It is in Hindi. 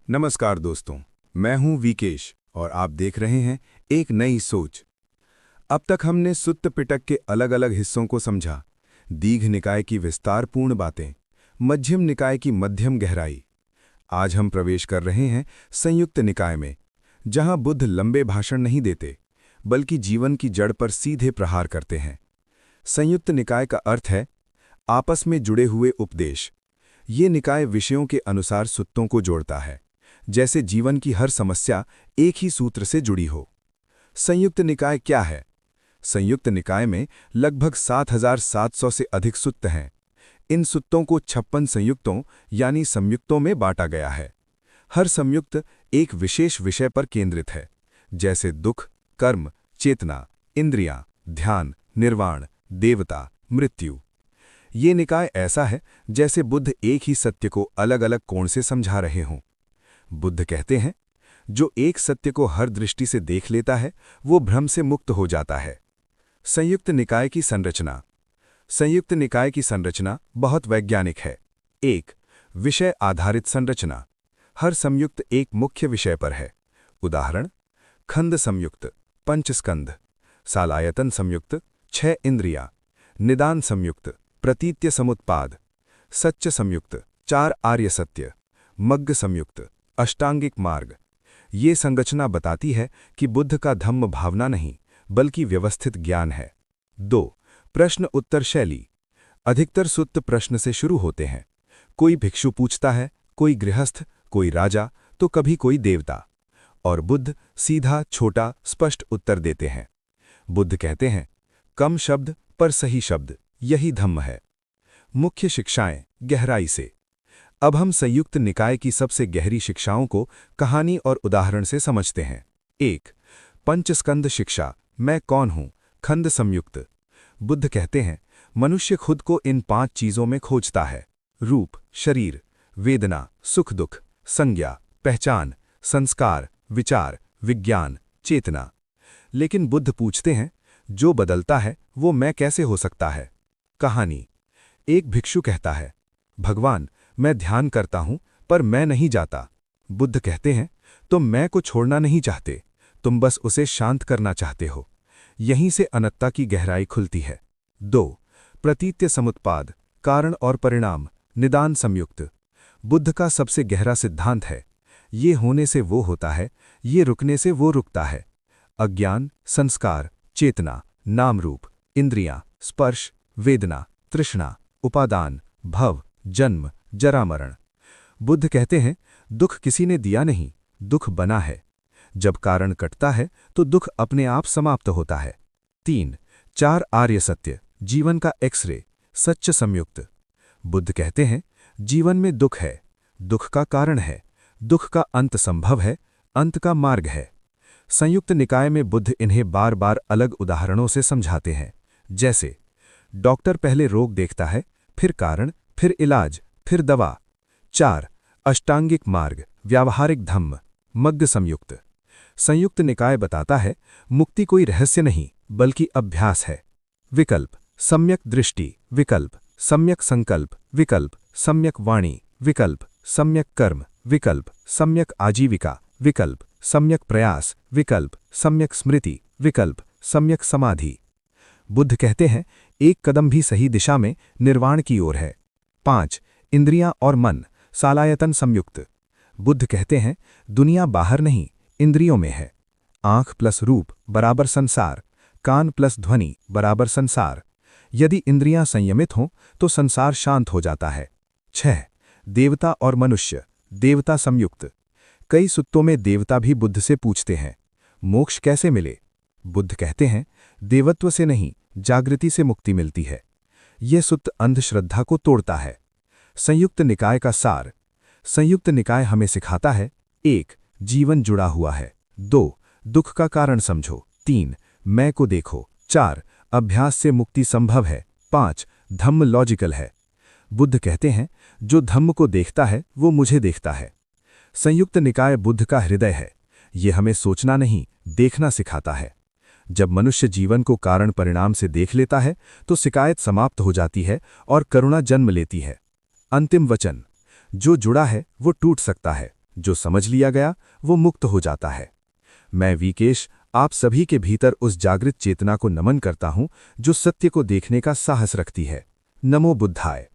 नमस्कार दोस्तों, मैं हूं विकेश और आप देख रहे हैं एक नई सोच। अब तक हमने सुत्त पिटक के अलग अलग हिस्सों को समझा। दीघ निकाय की विस्तारपूर्ण बातें, मध्यम निकाय की मध्यम गहराई। आज हम प्रवेश कर रहे हैं संयुक्त निकाय में, जहां बुद्ध लंबे भाषण नहीं देते बल्कि जीवन की जड़ पर सीधे प्रहार करते हैं। संयुक्त निकाय का अर्थ है आपस में जुड़े हुए उपदेश। ये निकाय विषयों के अनुसार सुत्तों को जोड़ता है, जैसे जीवन की हर समस्या एक ही सूत्र से जुड़ी हो। संयुक्त निकाय क्या है? संयुक्त निकाय में लगभग 7,700 से अधिक सुत्त हैं। इन सुत्तों को 56 संयुक्तों यानी संयुक्तों में बांटा गया है। हर संयुक्त एक विशेष विषय पर केंद्रित है, जैसे दुख, कर्म, चेतना, इंद्रियां, ध्यान, निर्वाण, देवता, मृत्यु। ये निकाय ऐसा है जैसे बुद्ध एक ही सत्य को अलग अलग कोण से समझा रहे हों। बुद्ध कहते हैं, जो एक सत्य को हर दृष्टि से देख लेता है वो भ्रम से मुक्त हो जाता है। संयुक्त निकाय की संरचना। संयुक्त निकाय की संरचना बहुत वैज्ञानिक है। 1. विषय आधारित संरचना। हर संयुक्त एक मुख्य विषय पर है। उदाहरण: खंड संयुक्त, पंचस्कंध। सालायतन संयुक्त, 6 इंद्रियां। निदान संयुक्त, प्रतीत्य समुत्पाद। सच्च संयुक्त, 4 आर्य सत्य। मग्ग संयुक्त, अष्टांगिक मार्ग। ये संरचना बताती है कि बुद्ध का धम्म भावना नहीं बल्कि व्यवस्थित ज्ञान है। 2. प्रश्न उत्तर शैली। अधिकतर सुत्त प्रश्न से शुरू होते हैं। कोई भिक्षु पूछता है, कोई गृहस्थ, कोई राजा, तो कभी कोई देवता। और बुद्ध सीधा, छोटा, स्पष्ट उत्तर देते हैं। बुद्ध कहते हैं, कम शब्द पर सही शब्द, यही धम्म है। मुख्य शिक्षाएं गहराई से। अब हम संयुक्त निकाय की सबसे गहरी शिक्षाओं को कहानी और उदाहरण से समझते हैं। 1. पंचस्कंद शिक्षा, मैं कौन हूं। खंड संयुक्त। बुद्ध कहते हैं, मनुष्य खुद को इन 5 चीजों में खोजता है: रूप, शरीर, वेदना, सुख दुख, संज्ञा, पहचान, संस्कार, विचार, विज्ञान, चेतना। लेकिन बुद्ध पूछते हैं, जो बदलता है वो मैं कैसे हो सकता है। कहानी। एक भिक्षु कहता है, भगवान, मैं ध्यान करता हूं पर मैं नहीं जाता। बुद्ध कहते हैं, तुम मैं को छोड़ना नहीं चाहते, तुम बस उसे शांत करना चाहते हो। यहीं से अनंतता की गहराई खुलती है। 2. प्रतीत्य समुत्पाद, कारण और परिणाम। निदान संयुक्त। बुद्ध का सबसे गहरा सिद्धांत है, ये होने से वो होता है, ये रुकने से वो रुकता है। अज्ञान, संस्कार, चेतना, नाम रूप, इंद्रियां, स्पर्श, वेदना, तृष्णा, उपादान, भव, जन्म, जरा मरण। बुद्ध कहते हैं, दुख किसी ने दिया नहीं, दुख बना है। जब कारण कटता है तो दुख अपने आप समाप्त होता है। 3. 4 आर्य सत्य, जीवन का एक्स-रे। सच्च संयुक्त। बुद्ध कहते हैं, जीवन में दुख है, दुख का कारण है, दुख का अंत संभव है, अंत का मार्ग है। संयुक्त निकाय में बुद्ध इन्हें बार बार अलग उदाहरणों से समझाते हैं, जैसे डॉक्टर पहले रोग देखता है, फिर कारण, फिर इलाज, फिर दवा। 4. अष्टांगिक मार्ग, व्यावहारिक धम्म। मग्ग संयुक्त। संयुक्त निकाय बताता है, मुक्ति कोई रहस्य नहीं बल्कि अभ्यास है। विकल्प, सम्यक दृष्टि, विकल्प, सम्यक संकल्प, विकल्प, सम्यक वाणी, विकल्प, सम्यक कर्म, विकल्प, सम्यक आजीविका, विकल्प, सम्यक प्रयास, विकल्प, सम्यक स्मृति, विकल्प, सम्यक समाधि। बुद्ध कहते हैं, एक कदम भी सही दिशा में निर्वाण की ओर है। 5. इंद्रियां और मन, सालायतन संयुक्त। बुद्ध कहते हैं, दुनिया बाहर नहीं, इंद्रियों में है। आंख प्लस रूप बराबर संसार, कान प्लस ध्वनि बराबर संसार। यदि इंद्रियां संयमित हों तो संसार शांत हो जाता है। 6. देवता और मनुष्य, देवता संयुक्त। कई सुत्तों में देवता भी बुद्ध से पूछते हैं, मोक्ष कैसे मिले। बुद्ध कहते हैं, देवत्व से नहीं, जागृति से मुक्ति मिलती है। यह सुत्त अंधश्रद्धा को तोड़ता है। संयुक्त निकाय का सार। संयुक्त निकाय हमें सिखाता है: 1. जीवन जुड़ा हुआ है। 2. दुख का कारण समझो। 3. मैं को देखो। 4. अभ्यास से मुक्ति संभव है। 5. धम्म लॉजिकल है। बुद्ध कहते हैं, जो धम्म को देखता है वो मुझे देखता है। संयुक्त निकाय बुद्ध का हृदय है। ये हमें सोचना नहीं, देखना सिखाता है। जब मनुष्य जीवन को कारण परिणाम से देख लेता है तो शिकायत समाप्त हो जाती है और करुणा जन्म लेती है। अंतिम वचन, जो जुड़ा है वो टूट सकता है, जो समझ लिया गया वो मुक्त हो जाता है। मैं विकेश आप सभी के भीतर उस जागृत चेतना को नमन करता हूं जो सत्य को देखने का साहस रखती है। नमो बुद्धाय।